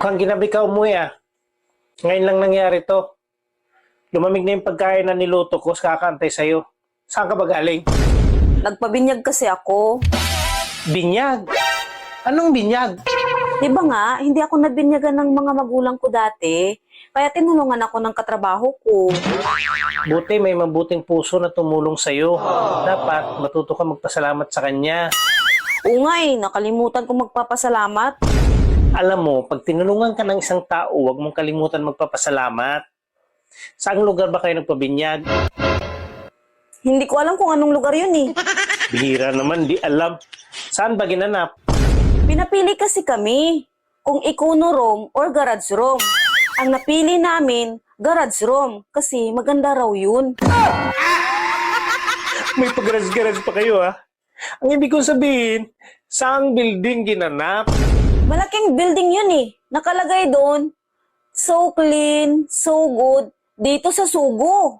Mukhang ginabi ka umuwi ah. Ngayon lang nangyari to. Lumamig na yung pagkain na niluto ko, kakantay sa'yo. Saan ka ba galing? Nagpabinyag kasi ako. Binyag? Anong binyag? Di ba nga, hindi ako nabinyagan ng mga magulang ko dati. Kaya tinulungan ako ng katrabaho ko. Buti may mabuting puso na tumulong sa'yo. Dapat matuto ka magpasalamat sa kanya. Oo nga nakalimutan ko magpapasalamat. Alam mo, pag tinulungan ka ng isang tao, huwag mong kalimutan magpapasalamat. Saang lugar ba kayo nagpabinyag? Hindi ko alam kung anong lugar yun Bihira naman, di alam. Saan ba ginanap? Pinapili kasi kami kung Econo room or garage room. Ang napili namin, garage room kasi maganda raw yun. May pag-garage-garage pa kayo ah. Ang ibig kong sabihin, saang building ginanap? Malaking building yun Nakalagay doon, so clean, so good, dito sa Sugo.